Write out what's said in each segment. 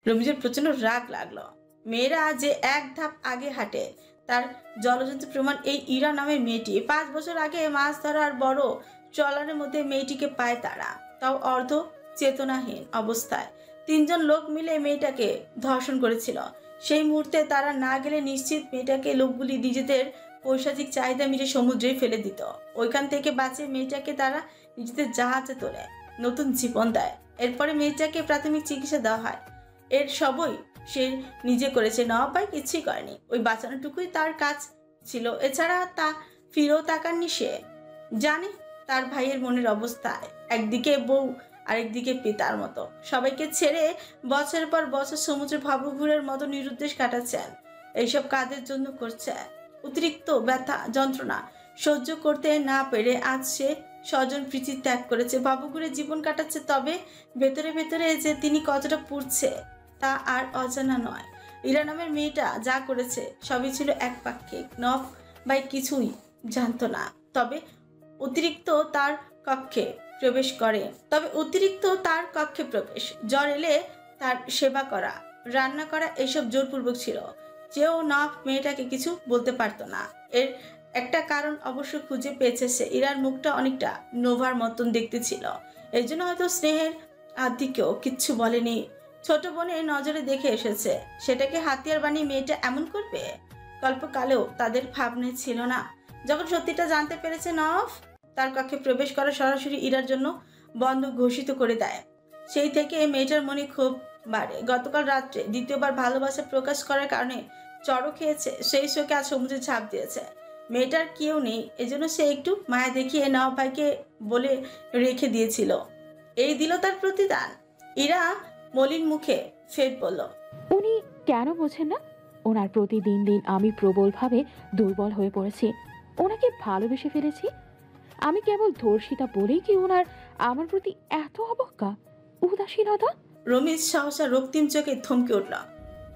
রমিজের প্রচন্ড রাগ লাগলো। মেয়েরা যে এক ধাপ আগে হাঁটে তার জলজন্ত প্রমাণ এই ইরা নামের মেয়েটি। 5 বছর আগে মাছ ধরার বড় ট্রলারের মধ্যে মেয়েটিকে পায় তারা, তাও অর্ধ চেতনাহীন অবস্থায়। 3 জন লোক মিলে মেয়েটাকে ধর্ষণ করেছিল। সেই মুহূর্তে তারা না গেলে নিশ্চিত মেয়েটাকে লোকগুলি নিজেদের পৈশাচিক চাহিদা মিটে সমুদ্রে ফেলে দিত। ওইখান থেকে বাঁচিয়ে মেয়েটাকে তারা নিজেদের জাহাজে তোলে, নতুন জীবন দেয়। এরপরে মেয়েটাকে প্রাথমিক চিকিৎসা দেওয়া হয়। এর সবই সে নিজে করেছে, নওয়াব ভাই কিছুই করেনি। ওই বাঁচানোটুকুই তার কাজ ছিল, এছাড়া তা ফিরেও তাকাননি সে। জানে তার ভাইয়ের মনের অবস্থা, একদিকে বউ আরেকদিকে পিতার মতো। সবাইকে ছেড়ে বছরের পর বছর সমুদ্রে ভাবুঘুরের মতো নিরুদ্দেশ কাটাচ্ছেন। এইসব কাজের জন্য করছে। অতিরিক্ত ব্যথা যন্ত্রণা সহ্য করতে না পেরে আজ সে স্বজন প্রীতি ত্যাগ করেছে, ভাবুঘুরে জীবন কাটাচ্ছে। তবে ভেতরে ভেতরে যে তিনি কতটা পুড়ছে তা আর অজানা নয়। ইরা নামের মেয়েটা যা করেছে সবই ছিল একপাক্ষিক। নওয়াব ভাই কিছুই জানতো না। তবে অতিরিক্ত তার কক্ষে প্রবেশ, জ্বর এলে তার সেবা করা, রান্না করা এসব জোরপূর্বক ছিল। যেও নওয়াব মেয়েটাকে কিছু বলতে পারতো না। এর একটা কারণ অবশ্য খুঁজে পেয়েছে সে। ইরার মুখটা অনেকটা নোভার মতন দেখতে ছিল, এই জন্য হয়তো স্নেহের আদিকেও কিচ্ছু বলেনি। ছোট বোনের নজরে দেখে এসেছে, সেটাকে হাতিয়ার বানিয়ে মেয়েটা এমন করবে কল্পকালেও তাদের ভাবনা ছিল না। যখন সত্যিটা জানতে পেরেছে নওয়াব, তার কক্ষে প্রবেশ করা সরাসরি ইরার জন্য বন্ধ ঘোষিত করে দেয়। সেই থেকে মেয়েটার মনে খুব বাড়ে। গতকাল রাত্রে দ্বিতীয়বার ভালোবাসা প্রকাশ করার কারণে চড়ও খেয়েছে, সেই শোকে আজ সমুদ্রে ঝাঁপ দিয়েছে। মেয়েটার কেউ নেই, এজন্য সে একটু মায়া দেখিয়ে নওয়াব ভাইকে বলে রেখে দিয়েছিল। এই দিল তার প্রতিদান। ইরা মলিন মুখে ফের বলল, উনি কেন বোঝেন না? ওনার প্রতি দিন দিন আমি প্রবলভাবে দুর্বল হয়ে পড়েছি। ওনাকে ভালোবেসে ফেলেছি। আমি কেবল ধর্ষিতা বলেই কি ওনার আমার প্রতি এত অবজ্ঞা, উদাসীনতা? রমিজ সহসা রক্তিম চোখে থমকে উঠল।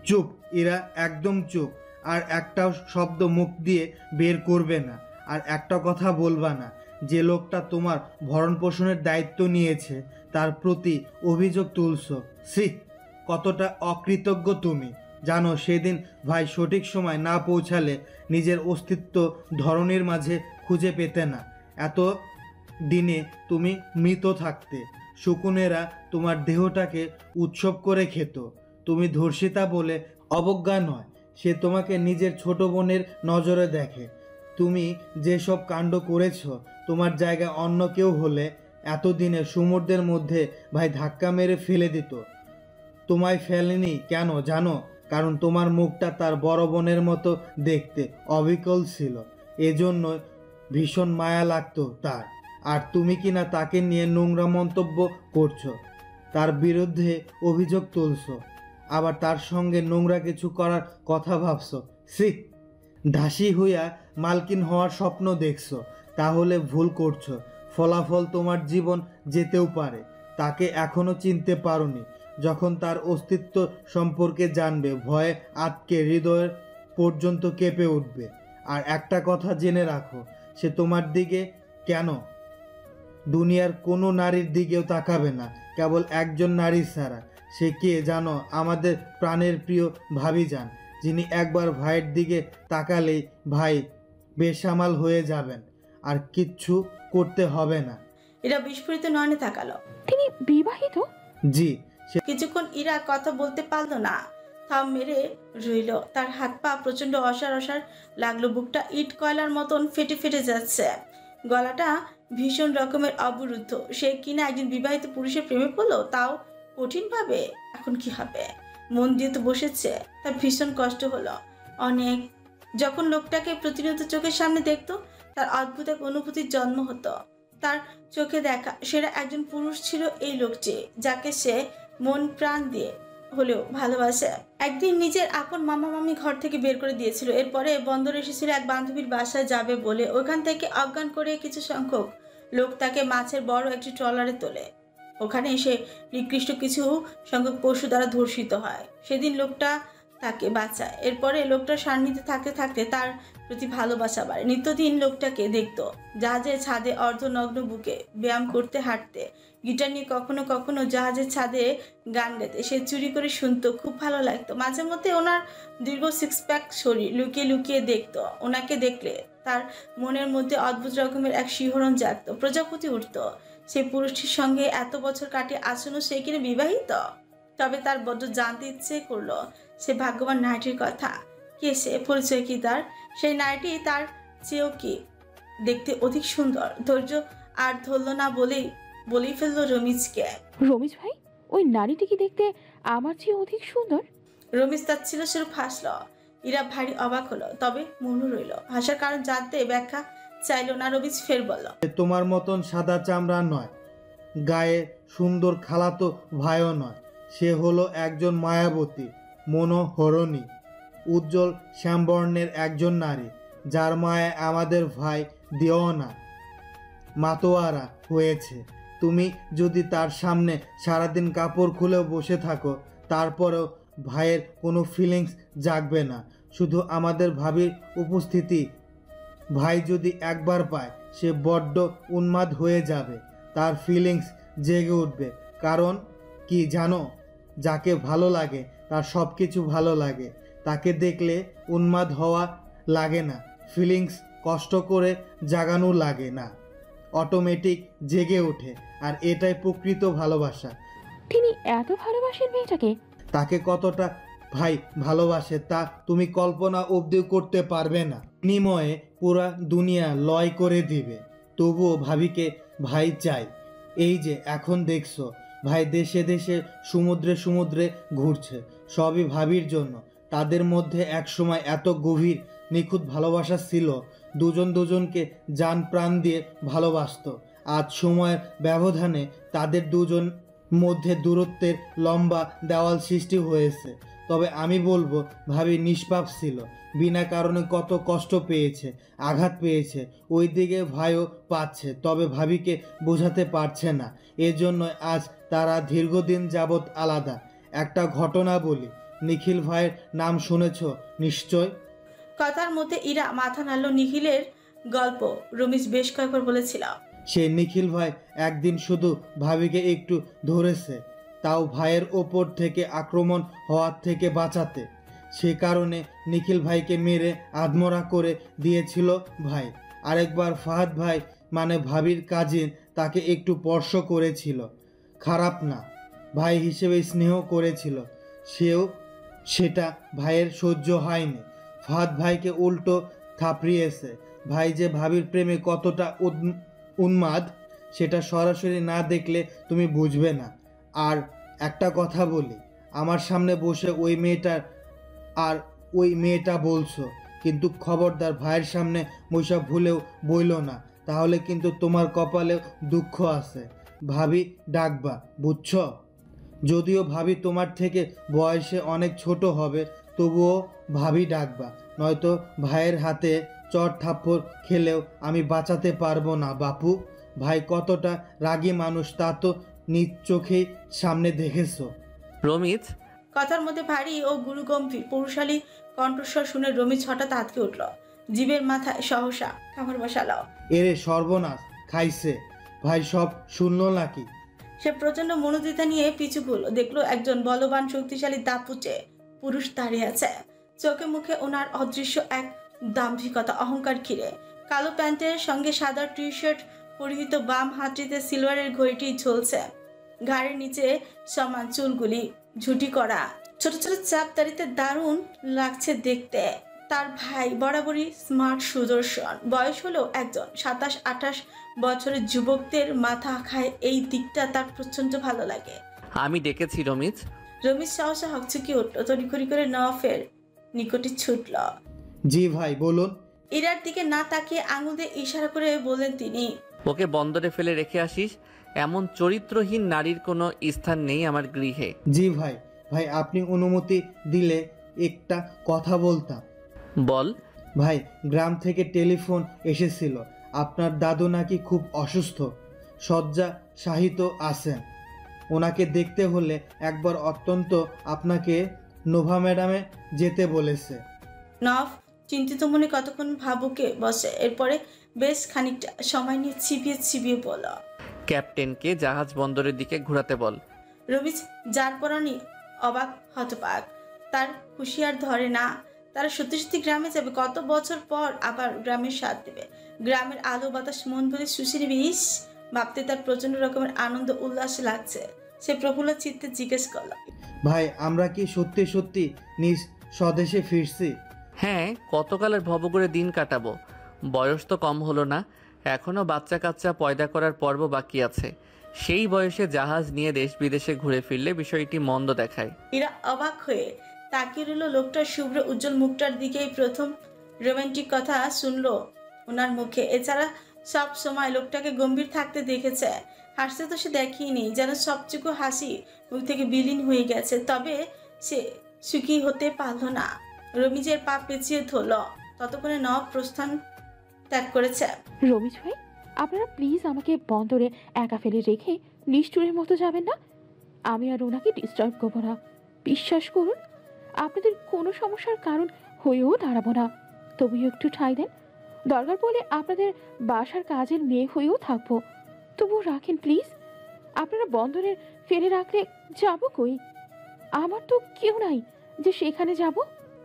চুপ ইরা, একদম চুপ। আর একটাও শব্দ মুখ দিয়ে বের করবে না, আর একটা কথা বলবা না। যে লোকটা তোমার ভরণ পোষণের দায়িত্ব নিয়েছে তার প্রতি অভিযোগ তুলছো। সি, কতটা অকৃতজ্ঞ তুমি। জানো সেদিন ভাই সঠিক সময় না পৌঁছালে নিজের অস্তিত্ব ধরনের মাঝে খুঁজে পেতে না। এত দিনে তুমি মৃত থাকতে। শকুনেরা তোমার দেহটাকে উৎসব করে খেত। তুমি ধর্ষিতা বলে অবজ্ঞা নয়, সে তোমাকে নিজের ছোট বোনের নজরে দেখে। তুমি যেসব কাণ্ড করেছ, তোমার জায়গায় অন্য কেউ হলে এতদিনে সমুদ্রের মধ্যে ভাই ধাক্কা মেরে ফেলে দিত। তোমায় ফেলেনি কেন জানো? কারণ তোমার মুখটা তার বড় বোনের মতো দেখতে, অবিকল ছিল। এজন্য ভীষণ মায়া লাগতো তার। আর তুমি কিনা তাকে নিয়ে নোংরা মন্তব্য করছো, তার বিরুদ্ধে অভিযোগ তুলছো, আবার তার সঙ্গে নোংরা কিছু করার কথা ভাবছো। সি, দাসী হইয়া মালকিন হওয়ার স্বপ্ন দেখছো। তাহলে ভুল করছো। ফলাফল তোমার জীবন যেতেও পারে। তাকে এখনো চিনতে পারোনি। যখন তার অস্তিত্ব সম্পর্কে জানবে, ভয়ে আটকে হৃদয়ের পর্যন্ত কেঁপে উঠবে। আর একটা কথা জেনে রাখো, সে তোমার দিকে কেন, দুনিয়ার কোনো নারীর দিকেও তাকাবে না, কেবল একজন নারী ছাড়া। সে কে জানো? আমাদের প্রাণের প্রিয় ভাবিজান, যিনি একবার ভাইয়ের দিকে তাকালেই ভাই বেসামাল হয়ে যাবেন, আর কিচ্ছু করতে হবে না। এরা বিস্ফোরিত নয়নে তাকালো। তিনি বিবাহিত? জি। কিছুক্ষণ ইরা কথা বলতে পারলো না, থাম মেরে রইল। তার হাত পা প্রচন্ড অসার লাগলো, বুকটা ইট কয়লার মতন ফেটে ফেটে যাচ্ছে, গলাটা ভীষণ রকমের অবরুদ্ধ। সে কিনা একজন বিবাহিত পুরুষের প্রেমে পড়লো, তাও কঠিন ভাবে। এখন কি হবে? মন দিয়ে তো বসেছে। তার ভীষণ কষ্ট হলো অনেক। যখন লোকটাকে প্রতিনিয়ত চোখের সামনে দেখতো, তার অদ্ভুত এক অনুভূতির জন্ম হতো। তার চোখে দেখা সেরা একজন পুরুষ ছিল এই লোকটি, যাকে সে মন প্রাণ দিয়ে হলেও ভালোবাসে। একদিন নিজের আপন মামা মামি ঘর থেকে বের করে দিয়েছিল। এরপরে বন্দরে এসেছিল এক বান্ধবীর বাসায় যাবে বলে। ওখান থেকে অজ্ঞান করে কিছু সংখ্যক লোক তাকে মাছের বড় একটি ট্রলারে তোলে। ওখানে এসে নিকৃষ্ট কিছু সংখ্যক পশু দ্বারা ধর্ষিত হয়। সেদিন লোকটা তাকে বাঁচায়। এরপরে লোকটার সান্নিধ্যে থাকতে থাকতে তার প্রতি ভালোবাসা বাড়ে। নিত্যদিন লোকটাকে দেখতো জাহাজের ছাদে অর্ধনগ্ন বুকে ব্যায়াম করতে, হাঁটতে। গিটার নিয়ে কখনো কখনো জাহাজের ছাদে গান গাইতে সে চুরি করে শুনতো, খুব ভালো লাগতো। মাঝে মধ্যে ওনার দীর্ঘ সিক্স প্যাক শরীর লুকিয়ে লুকিয়ে দেখতো। ওনাকে দেখলে তার মনের মধ্যে অদ্ভুত রকমের এক শিহরণ জাগতো, প্রজাপতি উঠতো। সেই পুরুষটির সঙ্গে এত বছর কাটিয়ে আসন্ন সে কিনা বিবাহিত। তবে তার বড্ড জানতে ইচ্ছে করলো সে ভাগ্যবান নারীটির কথা। কে সে, পরিচয় কি তার? সেই নারীটি তার চেয়েও কি দেখতে অধিক সুন্দর? ধৈর্য আর ধরল না বলেই ফেললো রমিজকে। রমিজ ভাই, ওই নারীটি কি দেখতে আমার চেয়ে অধিক সুন্দর? রমিজ তার ছিল সেরূপ হাসল। ইরা ভারী অবাক হলো, তবে মনও রইল। হাসার কারণ জানতে ব্যাখ্যা চাইল না। রমিজ ফের বলল, তোমার মতন সাদা চামড়া নয়, গায়ে সুন্দর খালাতো ভাইও নয়। সে হলো একজন মায়াবতী, মনোহরণী, উজ্জ্বল শ্যামবর্ণের একজন নারী, যার মায়া আমাদের ভাই দেওয়ানা মাতোয়ারা হয়েছে। তুমি যদি তার সামনে সারাদিন কাপড় খুলেও বসে থাকো, তারপরেও ভাইয়ের কোনো ফিলিংস জাগবে না। শুধু আমাদের ভাবির উপস্থিতি ভাই যদি একবার পায়, সে বড্ড উন্মাদ হয়ে যাবে। তার ফিলিংস জেগে উঠবে। কারণ কি জানো, যাকে ভালো লাগে তার সব কিছু ভালো লাগে। তাকে দেখলে উন্মাদ হওয়া লাগে না, ফিলিংস কষ্ট করে জাগানো লাগে না, অটোমেটিক জেগে ওঠে। আর এটাই প্রকৃত ভালোবাসা। তিনি এত ভালোবাসেন মেয়েটাকে? তাকে কতটা ভাই ভালোবাসে তা তুমি কল্পনা অবধিও করতে পারবে না। বিনিময়ে পুরা দুনিয়া লয় করে দিবে, তবুও ভাবিকে ভাই চাই। এই যে এখন দেখছো ভাই দেশে দেশে সমুদ্রে সমুদ্রে ঘুরছে, সবই ভাবির জন্য। তাদের মধ্যে এক সময় এত গভীর নিখুঁত ভালোবাসা ছিল, দুজন দুজনকে জান প্রাণ দিয়ে ভালোবাসত। আজ সময়ের ব্যবধানে তাদের দুজন মধ্যে দূরত্বের লম্বা দেওয়াল সৃষ্টি হয়েছে। তবে আমি বলবো ভাবি নিষ্পাপ ছিল, বিনা কারণে কত কষ্ট পেয়েছে, আঘাত পেয়েছে, ওই দিকে ভাইও পাচ্ছে, তবে ভাবিকে বোঝাতে পারছে না। এজন্য আজ তারা দীর্ঘদিন যাবৎ আলাদা। একটা ঘটনা বলি, নিখিল ভাইয়ের নাম শুনেছ নিশ্চয়? কথার মধ্যে ইরা মাথা নাড়ল। নিখিলের গল্প রমিজ বেশ কয়েকবার বলেছিল। সে নিখিল ভাই একদিন শুধু ভাবিকে একটু ধরেছে, তাও ভাইয়ের ওপর থেকে আক্রমণ হওয়ার থেকে বাঁচাতে। সে কারণে নিখিল ভাইকে মেরে আধমরা করে দিয়েছিল ভাই। আরেকবার ফাহাদ ভাই মানে ভাবির কাজিন তাকে একটু স্পর্শ করেছিল, খারাপ না, ভাই হিসেবে স্নেহ করেছিল। সেটা ভাইয়ের সহ্য হয়নি, ফাহাদ ভাইকে উল্টো থাপড়িয়েছে। ভাই যে ভাবির প্রেমে কতটা উন্মাদ সেটা সরাসরি না দেখলে তুমি বুঝবে না। আর একটা কথা বলি, আমার সামনে বসে ওই মেয়েটা বলছো, কিন্তু খবরদার ভাইয়ের সামনে বৈশা ভুলেও বইল না, তাহলে কিন্তু তোমার কপালে দুঃখ আছে। ভাবি ডাকবা, বুঝছো? যদিও ভাবি তোমার থেকে বয়সে অনেক ছোট হবে, তবুও ভাবি ডাকবা, নয়তো ভাইয়ের হাতে চট থাপ্পড় খেলেও আমি বাঁচাতে পারবো না বাপু। ভাই কতটা রাগী মানুষ তা তো নিজ চোখেই সামনে দেখেছো। রমিজ, কথার মধ্যে ভারী ও গুরুগম্ভীর পৌরুষালী কণ্ঠস্বর শুনে রমিজ হঠাৎ আঁতকে উঠল। জীবের মাথায় সহসা কামড় বসালো। এরে সর্বনাশ, খাইছে ভাই, সব শুনলো নাকি? সে প্রচন্ড মনোদিতা নিয়ে পিছু ঘুরল, দেখলো একজন বলবান শক্তিশালী দাপুটে পুরুষ দাঁড়িয়ে আছে। চোখে মুখে ওনার অদৃশ্য এক দাম্ভিকতা, অহংকার ঘিরে। কালো প্যান্টের সঙ্গে সাদা টি শার্ট পরিহিত, বাম হাতটিতে সিলভারের ঘড়িটি ঝুলছে। ঘাড়ের নিচে সমান চুলগুলি ঝুটি করা, ছোট ছোট চাপদারিতে দারুণ লাগছে দেখতে। তার ভাই বরাবরই স্মার্ট, সুদর্শন। বয়স হলো একজন 27-28 বছরের যুবকদের মাথা খায়। এই দিকটা তার প্রচন্ড ভালো লাগে। আমি ডেকেছি রমিজ। রমিজ সাহসা হকচকি উঠল, তড়িঘড়ি করে নওয়াফের নিকটে ছুটল। জি ভাই বলুন। ইরার দিকে না তাকিয়ে আঙুল দিয়ে ইশারা করে বললেন তিনি। ওকে বন্দরে ফেলে রেখে আসিস, এমন চরিত্রহীন নারীর কোনো স্থান নেই আমার গৃহে। জি ভাই, ভাই আপনি অনুমতি দিলে একটা কথা বলতাম। বল। ভাই, গ্রাম থেকে টেলিফোন এসেছিল, আপনার দাদু নাকি খুব অসুস্থ, শয্যা শায়িত আছেন। ওনাকে দেখতে হলে একবার অত্যন্ত আপনাকে নোভা ম্যাডামে যেতে বলেছে। নওয়াফ চিন্তিত মনে কতক্ষণ ভাবুকে বসে, এরপরে বেশ খানিকটা সময় নিয়ে চিবিয়ে চিবিয়ে বলল। ক্যাপ্টেনকে জাহাজ বন্দরের দিকে ঘোরাতে বল। রমিজ যার পরানি অবাক হতবাক, তার হুঁশিয়ার ধরে না। তারা সত্যি সত্যি গ্রামে যাবে, কত বছর পর আবার গ্রামের স্বাদ দেবে। গ্রামের আলো বাতাস মন ভরে শুষে বিষ ভাবতে তার প্রচন্ড রকমের আনন্দ উল্লাস লাগছে। সে প্রফুল্ল চিত্তে জিজ্ঞেস করল, ভাই আমরা কি সত্যি সত্যি নিজ স্বদেশে ফিরছি? হ্যাঁ, কতকালের ভব করে দিন কাটাবো। বয়স তো কম হলো না, এখনও বাচ্চা কাচ্চা পয়দা করার পর্ব বাকি আছে। সেই বয়সে জাহাজ নিয়ে দেশ বিদেশে ঘুরে ফিরলে বিষয়টি মন্দ দেখায়। এরা অবাক হয়ে তাকিয়ে রইল লোকটার শুভ্র উজ্জ্বল মুখটার দিকেই। প্রথম রোমান্টিক কথা শুনলো ওনার মুখে। এছাড়া সব সময় লোকটাকে গম্ভীর থাকতে দেখেছে, হাসতে তো সে দেখিনি, যেন সবটুকু হাসি মুখ থেকে বিলীন হয়ে গেছে। তবে সে সুখী হতে পারল না। রমিজের পা পেঁচিয়ে ধরল। ততক্ষণে নব প্রস্থান ত্যাগ করেছে। রমিজ ভাই, আপনারা প্লিজ আমাকে বন্দরে একা ফেলে রেখে নিষ্ঠুরের মতো যাবেন না। আমি আর ওনাকে ডিস্টার্ব করবো না। বিশ্বাস করুন, আপনাদের কোনো সমস্যার কারণ হয়েও দাঁড়াবো না। তবুও একটু ঠাঁই দেন। দরকার পড়লে আপনাদের বাসার কাজের মেয়ে হয়েও থাকবো। তবুও রাখেন প্লিজ। আপনারা বন্দরে ফেলে রাখলে যাবো কই? আমার তো কেউ নাই যে সেখানে যাব।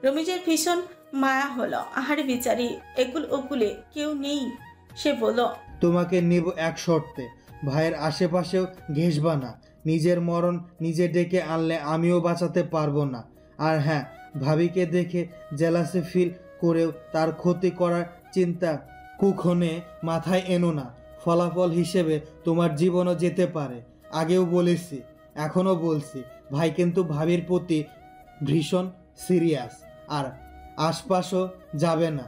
রমিজের ভীষণ মায়া হলো। আহারে বিচারি, একুল ওকুলে কেউ নেই। সে বলল, তোমাকে নেব এক শর্তে, ভাইয়ের আশেপাশেও ঘেঁষবা না। নিজের মরণ নিজে ডেকে আনলে আমিও বাঁচাতে পারবো না। আর হ্যাঁ, ভাবিকে দেখে জেলাসে ফিল করেও তার ক্ষতি করার চিন্তা কুক্ষণে মাথায় এনো না। ফলাফল হিসেবে তোমার জীবনও যেতে পারে। আগেও বলেছি, এখনও বলছি, ভাই কিন্তু ভাবির প্রতি ভীষণ সিরিয়াস, আর আশপাশও যাবে না।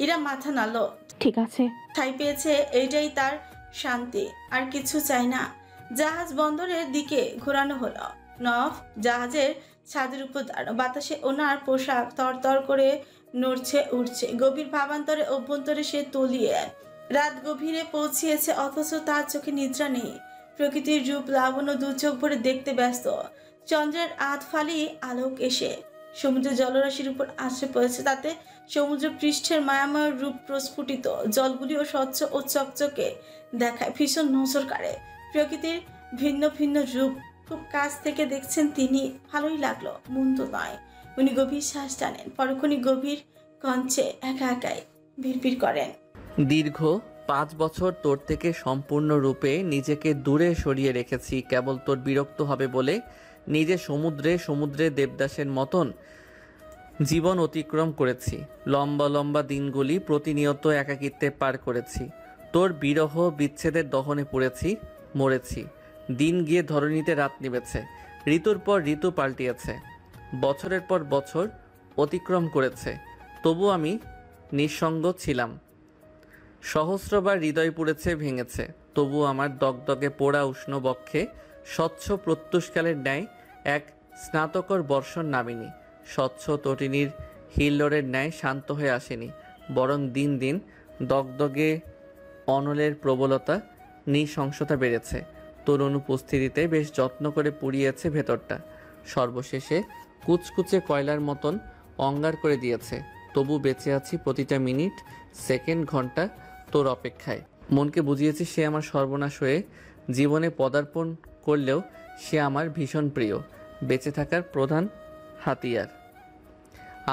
এরা মাথা নাড়ল। ঠিক আছে। ঠাঁই পেয়েছে, এইটাই তার শান্তি, আর কিছু চাই না। জাহাজ বন্দরের দিকে ঘোরানো হলো। নফ জাহাজের ছাদের উপর দাঁড়ানো। বাতাসে ওনার পোশাক তরতর করে নড়ছে উঠছে। গভীর ভাবান্তরে অভ্যন্তরে সে তলিয়ে। রাত গভীরে পৌঁছিয়েছে, অথচ তার চোখে নিদ্রা নেই। প্রকৃতির রূপ লাবণ্য দু চোখ ভরে দেখতে ব্যস্ত। চন্দ্রের আধ ফালি আলোক এসে সমুদ্রের জলরাশির উপর আশ্রে পড়েছে। তাতে সমুদ্র পৃষ্ঠের মায়াময় রূপ প্রস্ফুটিত। জলগুলিও স্বচ্ছ ও চকচকে দেখায়, ভীষণ নজর কাড়ে। প্রকৃতির ভিন্ন ভিন্ন রূপ খুব কাছ থেকে দেখছেন তিনি। ভালোই লাগলো, মন্দ নয়। উনি গভীর শ্বাস টানেন, পরক্ষণই গভীর কঞ্চে একা একাই ভিড় করেন। দীর্ঘ 5 বছর তোর থেকে সম্পূর্ণরূপে নিজেকে দূরে সরিয়ে রেখেছি, কেবল তোর বিরক্ত হবে বলে। নিজে সমুদ্রে সমুদ্রে দেবদাসের মতন জীবন অতিক্রম করেছি। লম্বা লম্বা দিনগুলি প্রতিনিয়ত একাকিত্বে পার করেছি। তোর বিরহ বিচ্ছেদের দহনে পড়েছি, মরেছি। দিন গিয়ে ধরণীতে রাত নিবেছে, ঋতুর পর ঋতু পাল্টিয়েছে, বছরের পর বছর অতিক্রম করেছে। তবু আমি নিঃসঙ্গ ছিলাম। সহস্রবার হৃদয় পুড়েছে, ভেঙেছে। তবু আমার দগদগে পোড়া উষ্ণ বক্ষে স্বচ্ছ প্রত্যুষকালের ন্যায় এক স্নাতকর বর্ষণ নামেনি। স্বচ্ছ তটিনীর হিল্লোরের ন্যায় শান্ত হয়ে আসেনি, বরং দিন দিন দগদগে অনলের প্রবলতা, নৃশংসতা বেড়েছে। তোর অনুপস্থিতিতে বেশ যত্ন করে পুড়িয়েছে ভেতরটা। সর্বশেষে কুচকুচে কয়লার মতন অঙ্গার করে দিয়েছে। তবু বেঁচে আছি প্রতিটা মিনিট, সেকেন্ড, ঘন্টা তোর অপেক্ষায়। মনকে বুঝিয়েছি সে আমার সর্বনাশ হয়ে জীবনে পদার্পণ করলেও সে আমার ভীষণ প্রিয়, বেঁচে থাকার প্রধান হাতিয়ার।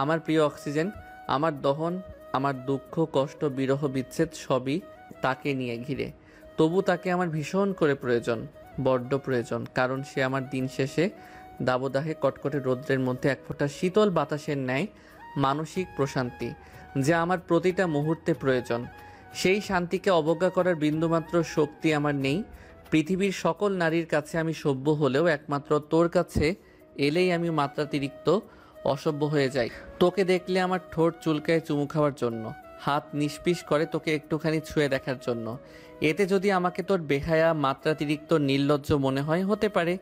আমার প্রিয় অক্সিজেন, আমার দহন, আমার দুঃখ কষ্ট বিরহ বিচ্ছেদ সবই তাকে নিয়ে ঘিরে। তবু তাকে আমার ভীষণ করে প্রয়োজন, বড্ড প্রয়োজন। কারণ সে আমার দিন শেষে দাবদাহে কটকটে রৌদ্রের মধ্যে এক ফোঁটা শীতল বাতাসের ন্যায় মানসিক প্রশান্তি, যা আমার প্রতিটা মুহূর্তে প্রয়োজন। সেই শান্তিকে অবজ্ঞা করার বিন্দুমাত্র শক্তি আমার নেই। পৃথিবীর সকল নারীর কাছে আমি সভ্য হলেও একমাত্র তোর কাছে এলেই আমি মাত্রাতিরিক্ত অসভ্য হয়ে যাই। তোকে দেখলে আমার ঠোঁট চুলকায় চুমু খাওয়ার জন্য, হাত নিষ্পিস করে তোকে একটুখানি ছুঁয়ে দেখার জন্য। এতে যদি আমাকে তোর বেহায়া মাত্রাতিরিক্ত নির্লজ্জ মনে হয়, হতে পারে।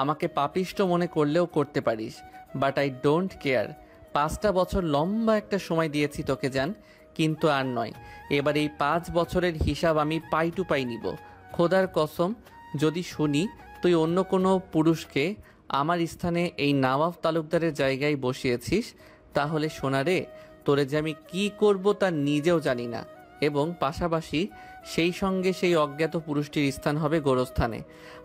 আমাকে পাপিষ্ট মনে করলেও করতে পারিস, বাট আই ডোন্ট কেয়ার। 5টা বছর লম্বা একটা সময় দিয়েছি তোকে জান, কিন্তু আর নয়। এবার এই 5 বছরের হিসাব আমি পাই টু পাই নিব। খোদার কসম, যদি শুনি তুই অন্য কোনো পুরুষকে আমার স্থানে এই নওয়াব তালুকদারের জায়গায় বসিয়েছিস, তাহলে সোনা রে, তোরে যে আমি কী করব তা নিজেও জানি না। এবং পাশাপাশি সেই সঙ্গে সেই অজ্ঞাত পুরুষটির স্থান হবে গোরস্থানে,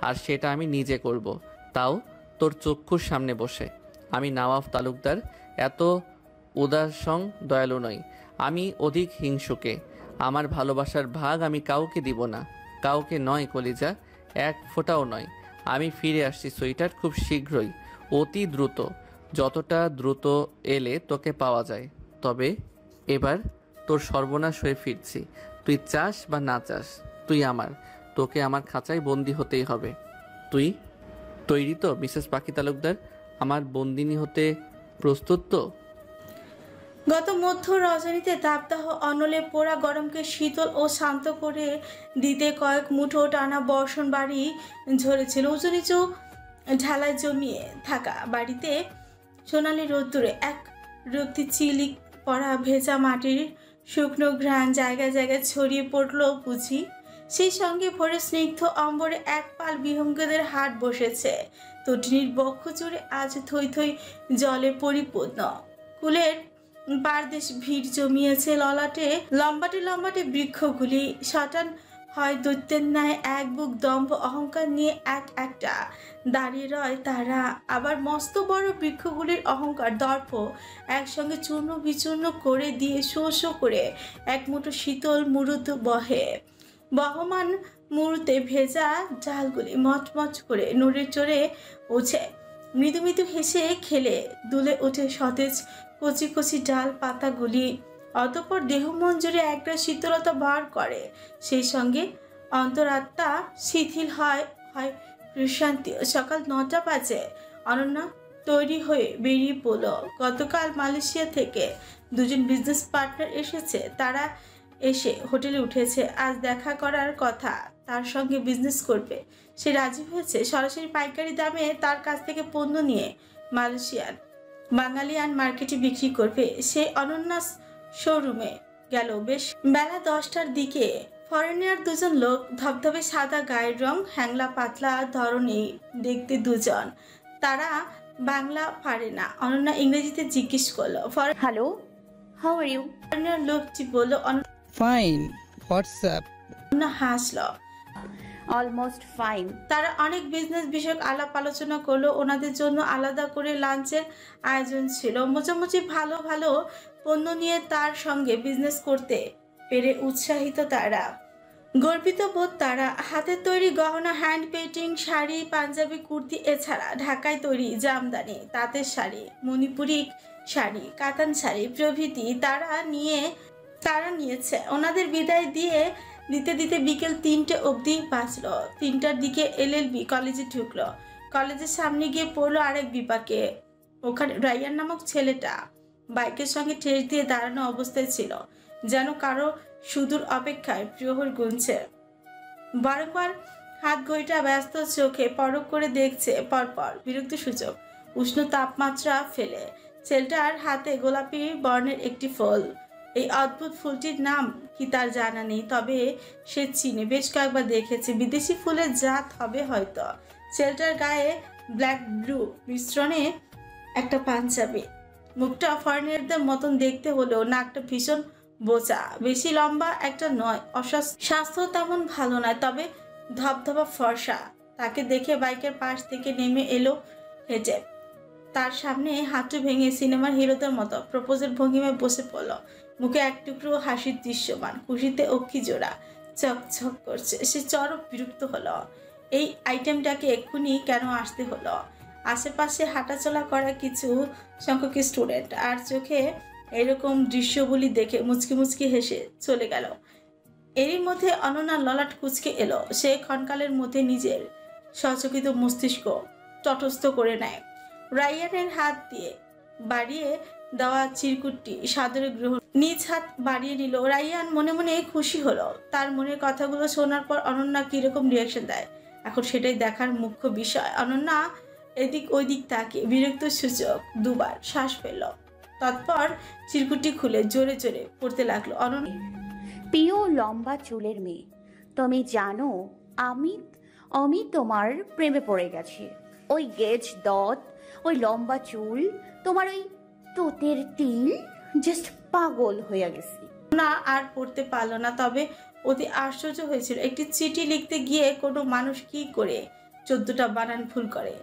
আর সেটা আমি নিজে করব, তাও তোর চক্ষুর সামনে বসে। আমি নওয়াব তালুকদার এত উদারসং দয়ালু নই, আমি অধিক হিংসুকে। আমার ভালোবাসার ভাগ আমি কাউকে দিব না, কাউকে নয় কলিজা, এক ফোঁটাও নয়। আমি ফিরে আসছি সুইটার, খুব শীঘ্রই, অতি দ্রুত, যতটা দ্রুত এলে তোকে পাওয়া যায়। তবে এবার তোর সর্বনাশ হয়ে ফিরছি, তুই চাস বা না চাস, তুই আমার, তোকে আমার খাঁচায় বন্দি হতেই হবে। তুই তৈরি তো মিসেস পাখি তালুকদার, আমার বন্দিনী হতে প্রস্তুত তো? গত মধ্য রজনীতে তাপদাহ অনলে পোড়া গরমকে শীতল ও শান্ত করে দিতে কয়েক মুঠো টানা বর্ষণ বাড়ি ঝরেছিল। উঁচু নিচু ঢালায় জমিয়ে থাকা বাড়িতে সোনালি রোদ্দুরে এক রক্তি চিলিক পড়া ভেজা মাটির শুকনো ঘ্রাণ জায়গায় জায়গায় ছড়িয়ে পড়ল বুঝি। সেই সঙ্গে ভোরে স্নিগ্ধ অম্বরে এক পাল বিহঙ্গদের হাট বসেছে। তটিনীর বক্ষ জুড়ে আজ থই থই জলে পরিপূর্ণ। কুলের পারদেশ ভিড় জমিয়েছে ললাটে, লম্বাটে লম্বাটে বৃক্ষগুলি শটান হয় দৈত্যের ন্যায় এক বুক দম্ভ অহংকার নিয়ে এক একটা দাঁড়িয়ে রয় তারা। আবার মস্ত বড় বৃক্ষগুলির অহংকার দর্প একসঙ্গে চূর্ণ বিচূর্ণ করে দিয়ে শো শো করে এক মুঠো শীতল মুরুদ বহে। বহমান মুহূর্তে ভেজা ডালগুলি মচমচ করে নড়ে চড়ে ওঠে, মৃদু মৃদু হেসে খেলে দুলে ওঠে সতেজ কচি কচি ডাল পাতাগুলি। অতঃপর দেহ মন জুড়ে একটা শীতলতা বার করে, সেই সঙ্গে অন্তরাত্মা শিথিল হয় হয় প্রশান্তি। সকাল 9টা বাজে। অনন্যা তৈরি হয়ে বেরিয়ে পড়ল। গতকাল মালয়েশিয়া থেকে দুজন বিজনেস পার্টনার এসেছে, তারা এসে হোটেলে উঠেছে। আজ দেখা করার কথা, তার সঙ্গে বিজনেস করবে। সে রাজি হয়েছে। সরাসরি পাইকারি দামে তার কাছ থেকে পণ্য নিয়ে মালয়েশিয়ান বাঙালিয়ান মার্কেটে বিক্রি করবে। সে অনন্যাস শোরুমে গেল বেশ বেলা 10টার দিকে। ফরেনিয়ার দুজন লোক, ধবধবে সাদা গায়ের রং, হ্যাংলা পাতলা ধরনী দেখতে দুজন। তারা বাংলা পারে না। অনন্যা ইংরেজিতে জিজ্ঞেস করলো। Hello, how are you? Foreigner লোকটি বলল। Fine, what's up? অনন্যা হাসলো। Almost fine. তারা অনেক বিজনেস বিষয়ক আলাপ আলোচনা করলো। ওনাদের জন্য আলাদা করে লাঞ্চের আয়োজন ছিল। মোটামুটি ভালো ভালো পণ্য নিয়ে তার সঙ্গে বিজনেস করতে পেরে উৎসাহিত তারা, গর্বিত বোধ তারা। হাতের তৈরি গহনা, হ্যান্ড পেইন্টিং, শাড়ি, পাঞ্জাবি, কুর্তি, এছাড়া ঢাকায় তৈরি জামদানি, তাঁতের শাড়ি, মণিপুরি শাড়ি, কাতান শাড়ি প্রভৃতি তারা নিয়েছে। ওনাদের বিদায় দিতে দিতে বিকেল 3টে অবধি বাঁচল। 3টার দিকে LLB কলেজে ঢুকলো। কলেজের সামনে গিয়ে পড়লো আরেক বিপাকে। ওখানে রাইয়ান নামক ছেলেটা বাইকের সঙ্গে ঠেস দিয়ে দাঁড়ানো অবস্থায় ছিল, যেন কারো সুদূর অপেক্ষায় প্রহর গুনছে। বারংবার হাত ঘড়িটা ব্যস্ত চোখে পরখ করে দেখছে পরপর, বিরক্ত সূচক উষ্ণ তাপমাত্রা ফেলে। ছেলেটার হাতে গোলাপি বর্ণের একটি ফুল। এই অদ্ভুত ফুলটির নাম কি তার জানা নেই, তবে সে চিনে, বেশ কয়েকবার দেখেছে। বিদেশি ফুলের জাত হবে হয়তো। ছেলেটার গায়ে ব্ল্যাক ব্লু মিশ্রণে একটা পাঞ্জাবি। মুখটা ফরেনিয়ারদের মতন দেখতে হলেও নাকটা ভীষণ বোচা, বেশি লম্বা একটা নয়। স্বাস্থ্য তেমন ভালো নয়, তবে ধবধবা ফর্সা। তাকে দেখে বাইকের পাশ থেকে নেমে এলো হেঁটে। তার সামনে হাঁটু ভেঙে সিনেমার হিরোদের মতো প্রপোজের ভঙ্গিমায় বসে পড়ল। মুখে এক টুকরো হাসির দৃশ্যমান, খুশিতে অক্ষি জোড়া চকচক করছে। সে চরম বিরক্ত হলো। এই আইটেমটাকে এক্ষুনি কেন আসতে হলো? আশেপাশে হাঁটাচলা করা কিছু সংখ্যক স্টুডেন্ট আর চোখে এরকম দৃশ্যগুলি দেখে মুচকি মুচকি হেসে চলে গেল। এরই মধ্যে অনন্যার ললাট কুচকে এলো। সে ক্ষণকালের মধ্যে নিজের সচকিত মস্তিষ্ক তটস্থ করে নেয়। রাইয়ানের হাত দিয়ে বাড়িয়ে দেওয়া চিরকুটটি সাদরে গ্রহণ, নিজ হাত বাড়িয়ে নিল। রাইয়ান মনে মনে খুশি হলো। তার মনের কথাগুলো শোনার পর অনন্যা কিরকম রিয়াকশন দেয়, এখন সেটাই দেখার মুখ্য বিষয়। অনন্যা এদিক ওইদিক তাকে বিরক্ত সূচক দুবার শ্বাস ফেলল। তৎপর চিরকুটটি খুলে জোরে জোরে পড়তে লাগলো। অনন্যা, প্রিয় লম্বা চুলের মেয়ে, তুমি জানো আমি তোমার প্রেমে পড়ে গেছি। ওই গেজ দত, ওই লম্বা চুল, তোমার ওই তোতের তিল, জাস্ট পাগল হয়ে গেছি। না আর পড়তে পারলো না, তবে অতি আশ্চর্য হয়েছিল একটি চিঠি লিখতে গিয়ে কোনো মানুষ কি করে 14টা বানান ভুল করে।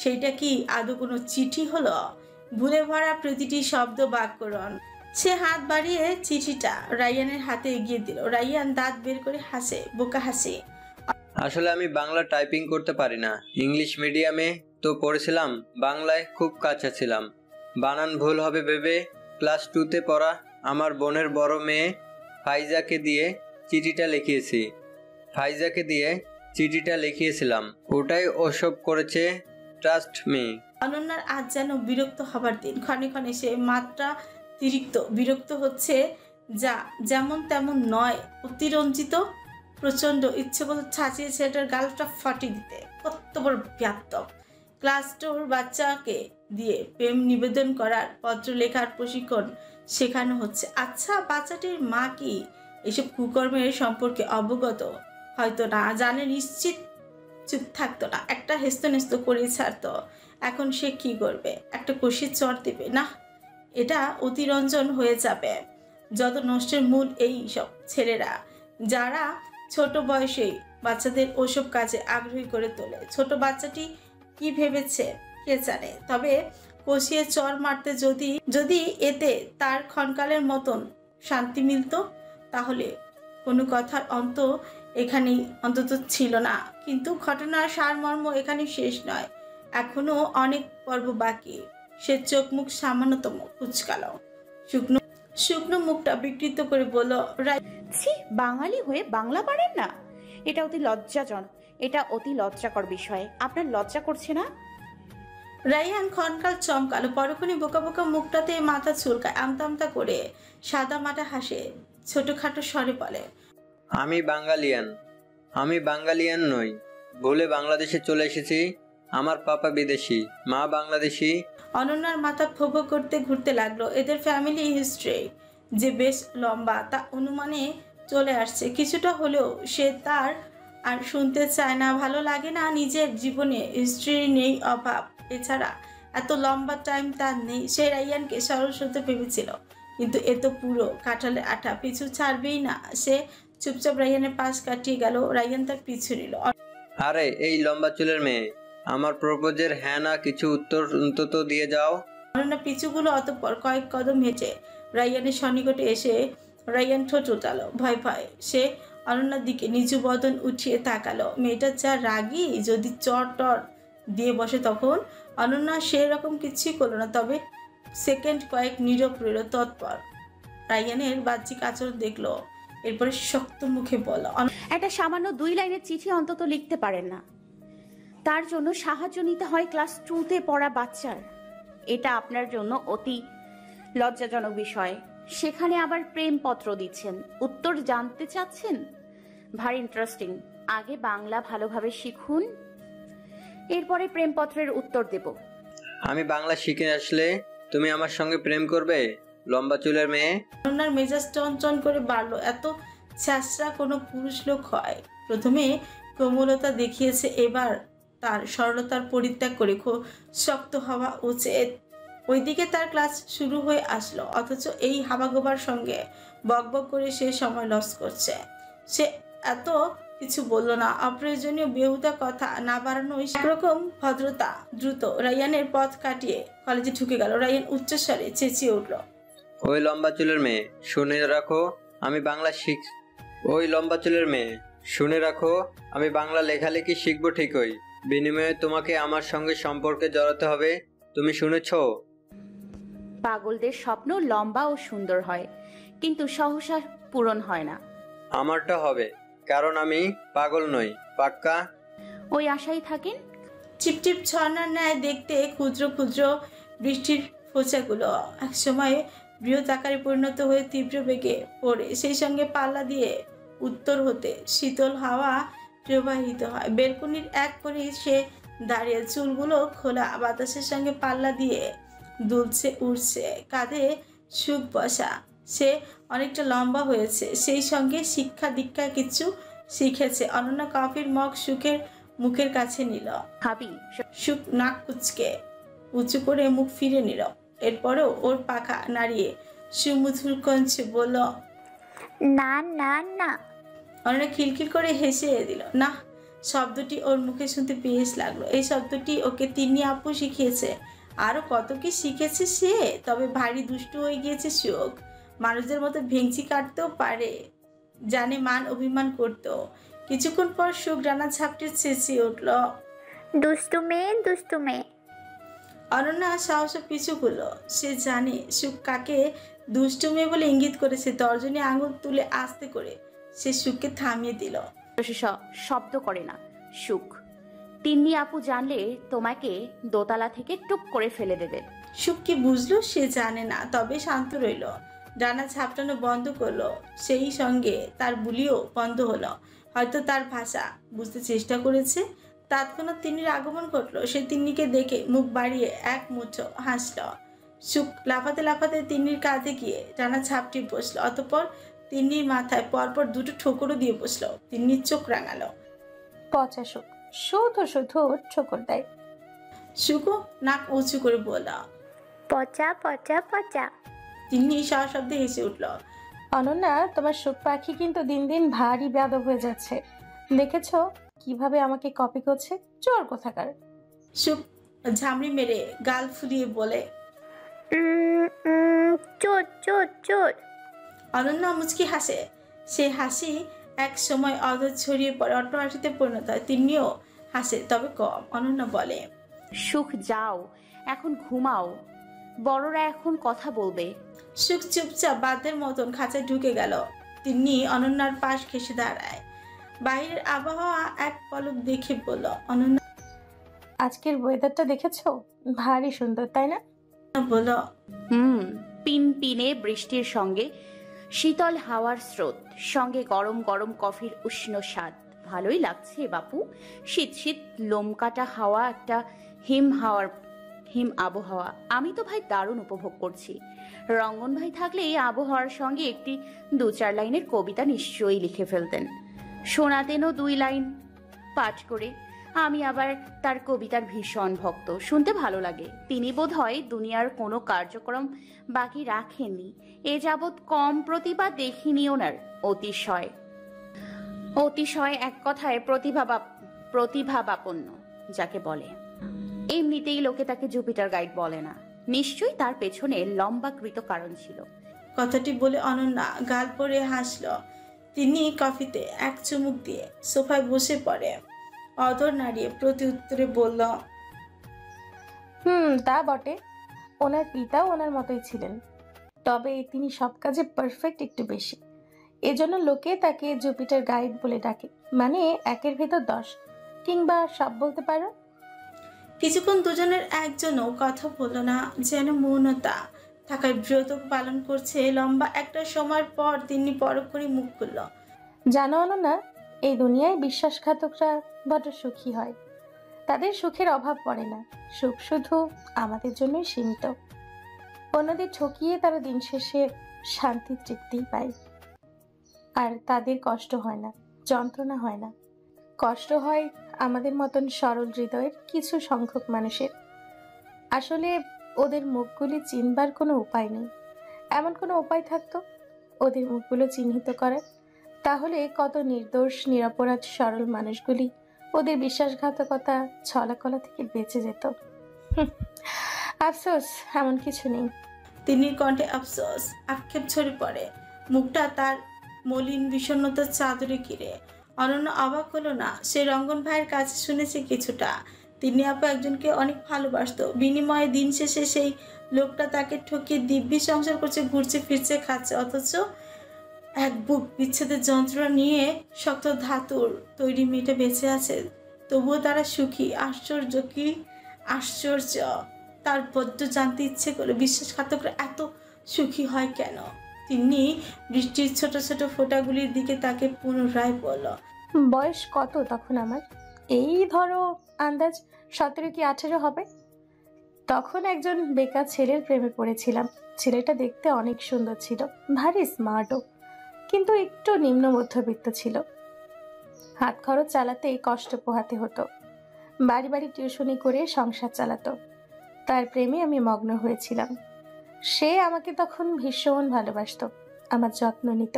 সেইটা কি আদৌ কোনো চিঠি হলো? ভুলে ভরা প্রতিটি শব্দ বাক্যরণ। সে হাত বাড়িয়ে চিঠিটা রাইয়ানের হাতে এগিয়ে দিল। রাইয়ান দাঁত বের করে হাসে, বোকা হাসে। আসলে আমি বাংলা টাইপিং করতে পারি না। ইংলিশ মিডিয়ামে তো পড়েছিলাম, বাংলায় খুব কাছে ছিলাম। বানান ভুল হবে ভেবে ক্লাস 2তে পড়া আমার বোনের বড় মেয়ে ফাইজাকে দিয়ে চিঠিটা লিখিয়েছিলাম। ওটাই ওসব করেছে, ট্রাস্ট মি। অনন্যার আজ যেন বিরক্ত হবার দিন। ক্ষণে ক্ষণে সে মাত্রাতিরিক্ত বিরক্ত হচ্ছে, যা যেমন তেমন নয়, অতিরঞ্জিত। প্রচন্ড ইচ্ছে করত ছাঁচিয়ে ছেলেটার গালটা ফাটিয়ে দিতে। কত বড় ব্যাপ্তব! ক্লাস 2 বাচ্চাকে দিয়ে প্রেম নিবেদন করার, পত্র লেখার প্রশিক্ষণ শেখানো হচ্ছে। আচ্ছা, বাচ্চাটির মা কি এসব কুকর্মের সম্পর্কে অবগত? হয়তো না, জানে নিশ্চিত চুপ থাকতো না, একটা হেস্তনেস্ত করে ছাড়তো। এখন সে কি করবে? একটা কষির চর দেবে? না, এটা অতিরঞ্জন হয়ে যাবে। যত নষ্টের মূল এই সব ছেলেরা, যারা ছোট বয়সেই বাচ্চাদের ওসব কাজে আগ্রহী করে তোলে। ছোট বাচ্চাটি কি ভেবেছে কে জানে, তবে কষিয়ে চর মারতে যদি এতে তার ক্ষণকালের মতন শান্তি মিলত, তাহলে কোনো কথার অন্ত এখানেই অন্তত ছিল না। কিন্তু ঘটনার সারমর্ম এখানে শেষ নয়, এখনো অনেক পর্ব বাকি। সে চোখ মুখ সামান্যতম কুচকালো, শুকনো মুখটা বিকৃত করে বলল, ছি, বাঙালি হয়ে বাংলা পারেন না? এটা অতি লজ্জাকর বিষয়। আপনার লজ্জা করছে না? রাইহান ক্ষণকাল চমকালো, পরক্ষণে বোকা বোকা মুখটাতে মাথা চুলকায়, আমতা আমতা করে সাদা মাটা হাসে, ছোটখাটো স্বরে বলে, আমি বাঙালিয়ান নই। ভুলে বাংলাদেশে চলে এসেছি। আমার পাপা বিদেশি, মা বাংলাদেশি। অনন্যার মাথা ফোবো করতে ঘুরতে লাগলো। এদের ফ্যামিলি হিস্ট্রি যে বেশ লম্বা তা অনুমানে চলে আসছে। কিছুটা হলেও সে তার আর শুনতে চায় না, ভালো লাগে না। নিজের জীবনে হিস্ট্রি নেই অভাব, এছাড়া এত লম্বা টাইম তার নেই। সে রাইয়ানকে সরল সরতে ভেবেছিল, কিন্তু এ তো পুরো কাঁঠালে আঠা, পিছু ছাড়বেই না। সে চুপচাপ রাইয়ানের পাশ কাটিয়ে গেল। রাইয়ান তার পিছু নিল। আরে এই লম্বা চুলের মেয়ে, আমার প্রপোজের হ্যাঁ না কিছু উত্তর অন্তত দিয়ে যাও। অনন্যা পিছুগুলো, অতঃপর কয়েক কদম হেঁটে রাইয়ানের সন্নিকটে এসে রাইয়ান ঠোঁট উঠালো। ভয় ভয় সে অনন্যার দিকে নিচু বদন উঠিয়ে তাকালো। মেয়েটা যা রাগী, যদি চর টর দিয়ে বসে তখন। অনন্যা সেরকম কিছুই করলো না, তবে সেকেন্ড কয়েক নীরব রইল তৎপর। রাইয়ানের বাহ্যিক আচরণ দেখলো, এরপরে শক্ত মুখে বলল, একটা সামান্য 2 লাইনের চিঠি অন্তত লিখতে পারেন না? তার জন্য সাহায্য নিতে হয় ক্লাস 2তে পড়া বাচ্চার। এটা আপনার জন্য অতি লজ্জাজনক বিষয়। সেখানে আবার প্রেমপত্র দিচ্ছেন, উত্তর জানতে চাচ্ছেন। ভারী ইন্টারেস্টিং। আগে বাংলা ভালোভাবে শিখুন, এরপরে প্রেমপত্রের উত্তর দেব। আমি বাংলা শিখে আসলে তুমি আমার সঙ্গে প্রেম করবে, লম্বা চুলের মেয়ে? অনন্যার মেজাজ চঞ্চল করে বাড়লো। এত ছ্যাঁচড়া কোনো পুরুষ লোক হয়? প্রথমে কোমলতা দেখিয়েছে, এবার তার সরলতার পরিত্যাগ করে শক্ত হওয়া উচিত। ওইদিকে তার ক্লাস শুরু হয়ে আসলো, অথচ এই হাবাগোবার সঙ্গে বকবক করে সে সময় লস করছে। সে এত কিছু বলল না, অপ্রয়োজনীয় বেহুদা কথা না বাড়ানোই একরকম ভদ্রতা। দ্রুত রাইয়ানের পথ কাটিয়ে কলেজে ঢুকে গেল। রাইয়ান উচ্চস্বরে চেঁচিয়ে উঠল, ওই লম্বা চুলের মেয়ে শুনে রাখো, আমি বাংলা লেখালেখি শিখবো ঠিকই, বিনিময়ে তোমাকে আমার সঙ্গে সম্পর্কে জড়াতে হবে। তুমি শুনেছো? পাগলদের স্বপ্ন লম্বা ও সুন্দর হয়, কিন্তু সহসা পূরণ হয় না। আমারটা হবে, কারণ আমি পাগল নই, পাক্কা। ওই আশাই থাকেন। চিপচিপ ঝর্ণার ন্যায় দেখতে ক্ষুদ্র ক্ষুদ্র বৃষ্টির ফোঁচাগুলো একসময় বৃহৎ আকারে পরিণত হয়ে তীব্র বেগে পড়ে, সেই সঙ্গে পাল্লা দিয়ে উত্তর হতে শীতল হাওয়া প্রবাহিত হয়। বেলকনির এক কোণে সে দাঁড়িয়ে, চুলগুলো খোলা, বাতাসের সঙ্গে পাল্লা দিয়ে দুলছে উড়ছে। কাঁধে সুখ বসা, সে অনেকটা লম্বা হয়েছে, সেই সঙ্গে শিক্ষা দীক্ষা কিছু শিখেছে। অনন্যা কফির মগ সুখের মুখের কাছে নিল। ভাবি, সুখ নাক কুচকে উঁচু করে মুখ ফিরে নিল। এরপরেও ওর পাখা নাড়িয়ে সুমধুর কঞ্চে বলল, না না না। অনন্যা খিলখিল করে হেসে দিল। না শব্দটি ওর মুখে শুনতে বেশ লাগলো। এই শব্দটি ওকে তিন্নি আপু শিখিয়েছে। আরো কত কি শিখেছে সে। তবে ভারী দুষ্টু হয়ে গিয়েছে সুখ। মানুষদের মতো ভেঙচি কাটতেও পারে, জানে মান অভিমান করতো। কিছুক্ষণ পর সুখ ডানা ঝাপটে চেঁচিয়ে উঠল, দুষ্টু মেয়ে দুষ্টু মেয়ে। অনন্যা সাহসে পিছু হলো। সে জানে সুখ কাকে দুষ্টু মেয়ে বলে ইঙ্গিত করেছে। তর্জনী আঙুল তুলে আস্তে করে সে সুখকে থামিয়ে দিল। শব্দ করে না সুখ। তিন্নি আপু জানলে তোমাকে দোতলা থেকে টুক করে ফেলে দেবে। সুখ কি বুঝলো সে জানে না, তবে শান্ত রইল। ডানা ঝাপটানো বন্ধ করলো, সেই সঙ্গে তার বুলিও বন্ধ হলো। হয়তো তার ভাষা বুঝতে চেষ্টা করেছে। তৎক্ষণাৎ তিন্নির আগমন ঘটলো। সে তিন্নিকে দেখে মুখ বাড়িয়ে এক মুঠো হাসল। সুখ লাফাতে লাফাতে তিন্নির কাঁধে গিয়ে ডানা ঝাপটি বসলো। অতঃপর তিন্নির মাথায় পরপর দুটো ঠোকরও দিয়ে বসলো। তিন্নির চোখ রাঙালো। পচা সুখ শুধু শুধু ঠোকর দেয়। সুখও নাক উঁচু করে বলল, পচা পচা পচা। তিন্নি সশব্দে হেসে উঠল। অনন্যা, তোমার সুখ পাখি কিন্তু দিন দিন ভারী বেয়াদব হয়ে যাচ্ছে। দেখেছো কিভাবে আমাকে কপি করছে? চোর কোথাকার। সুখ ঝামড়ি মেরে গাল ফুলিয়ে বলে, চোর চোর চোর। অনন্যা মুচকি হাসে। সে হাসি এক সময় অদর ছড়িয়ে পড়ে অট্টহাসিতে পরিণত হয়। তিনিও হাসে, তবে কম। অনন্যা বলে, সুখ যাও এখন ঘুমাও, বড়রা এখন কথা বলবে। সুখ চুপচাপ বাদের মতন খাঁচায় ঢুকে গেল। তিনি অনন্যার পাশ ঘেসে দাঁড়ায়। বাইরের আবহাওয়া এক পলক দেখে বলল, অনন্যা আজকের ওয়েদারটা দেখেছো? ভারী সুন্দর, তাই না? বলল, পিন পিনে বৃষ্টির সঙ্গে শীতল হাওয়ার স্রোত, সঙ্গে গরম গরম কফির উষ্ণ স্বাদ। ভালোই লাগছে বাপু। শীত শীত লোম কাটা হাওয়া, একটা হিম আবহাওয়া। আমি তো ভাই দারুণ উপভোগ করছি। রঙ্গন ভাই থাকলে এই আবহাওয়ার সঙ্গে একটি 2-4 লাইনের কবিতা নিশ্চয়ই লিখে ফেলতেন, শোনাতেনও 2 লাইন পাঠ করে। আমি আবার তার কবিতার ভীষণ ভক্ত, শুনতে ভালো লাগে। তিনি বোধহয় দুনিয়ার কোনো কার্যক্রম বাকি রাখেননি এ যাবৎ, কম প্রতিভা দেখিনি ওনার। অতিশয় এক কথায় প্রতিভাবাপন্ন যাকে বলে। এমনিতেই লোকে তাকে জুপিটার গাইড বলে না। নিশ্চয়ই তার পেছনে লম্বাকৃত কারণ ছিল। কথাটি বলে অনন্যা গাল পরে হাসল। তিনি কফিতে এক চুমুক দিয়ে সোফায় বসে পড়ে। অধর নাড়িয়ে প্রতি উত্তরে বলল, তা বটে। ওনার পিতাও ওনার মতোই ছিলেন, তবে তিনি সব কাজে পারফেক্ট একটু বেশি। এজন্য লোকে তাকে জুপিটার গাইড বলে ডাকে। মানে 1-এর ভেতর 10, কিংবা সব বলতে পারো। কিছুক্ষণ দুজনের একজনও কথা বলল না, যেন মৌনতা থাকার ব্রত পালন করছে। লম্বা একটা সময়ের পর তিনি পরক্ষণে মুখ খুলল। জানো অনন্যা, এই দুনিয়ায় বিশ্বাসঘাতকরা বড় সুখী হয়। তাদের সুখের অভাব পড়ে না। সুখ শুধু আমাদের জন্যই সীমিত। অন্যদের ঠকিয়ে তারা দিন শেষে শান্তি তৃপ্তিই পায়। আর তাদের কষ্ট হয় না, যন্ত্রণা হয় না। কষ্ট হয় আমাদের মতন সরল হৃদয়ের কিছু সংখ্যক মানুষের। আসলে ওদের মুখগুলি চিনবার কোনো উপায় নেই। এমন কোনো উপায় থাকতো ওদের মুখগুলো চিহ্নিত করার, তাহলে কত নির্দোষ নিরপরাধ সরল মানুষগুলি ওদের বিশ্বাসঘাতকতা ছলাকলা থেকে বেঁচে যেত। আফসোস এমন কিছু নেই। তিনি কণ্ঠে আফসোস আক্ষেপ ঝরে পড়ে। মুখটা তার মলিন বিষণ্ণতার চাদরে ঘিরে। অনন্য অবাক হলো না। সে রঙ্গন ভাইয়ের কাছে শুনেছে কিছুটা। তিনি আপু একজনকে অনেক ভালোবাসতো, বিনিময়ে দিন শেষে সেই লোকটা তাকে ঠকিয়ে দিব্যি সংসার করছে, ঘুরছে ফিরছে, খাচ্ছে। অথচ এক বুক বিচ্ছেদের যন্ত্রণা নিয়ে শক্ত ধাতুর তৈরি মেয়েটা বেঁচে আছে, তবুও তারা সুখী। আশ্চর্য, কি আশ্চর্য! তার বড্ড জানতে ইচ্ছে করে বিশ্বাসঘাতকরা এত সুখী হয় কেন। তিনি বৃষ্টির ছোট ছোট ফোঁটাগুলির দিকে তাকে পুনরায় বলল, বয়স কত তখন আমার? এই ধরো আন্দাজ 17 কি 18 হবে। তখন একজন বেকার ছেলের প্রেমে পড়েছিলাম। ছেলেটা দেখতে অনেক সুন্দর ছিল, ভারী স্মার্টও, কিন্তু একটু নিম্ন মধ্যবিত্ত ছিল। হাত খরচ চালাতে কষ্ট পোহাতে হতো। বাড়ি বাড়ি টিউশনি করে সংসার চালাতো। তার প্রেমে আমি মগ্ন হয়েছিলাম। সে আমাকে তখন ভীষণ ভালোবাসতো, আমার যত্ন নিত।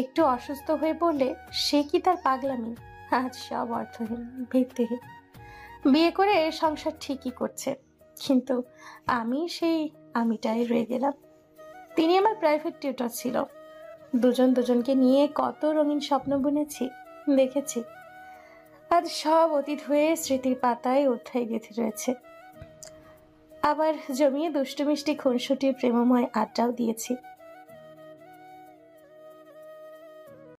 একটু অসুস্থ হয়ে পড়লে সে কি তার পাগলামি? আজ সব অর্থহীন, ভিত্তিহীন। বিয়ে করে সংসার ঠিকই করছে, কিন্তু আমিটাই রয়ে গেলাম। তিনি আমার প্রাইভেট টিউটর ছিল। দুজন দুজনকে নিয়ে কত রঙিন স্বপ্ন বুনেছি, দেখেছি। আজ সব অতীত হয়ে স্মৃতির পাতায় অধ্যায় গেঁথে রয়েছে। আবার জমিয়ে দুষ্টু মিষ্টি খুনসুটির প্রেমময় আড্ডাও দিয়েছি।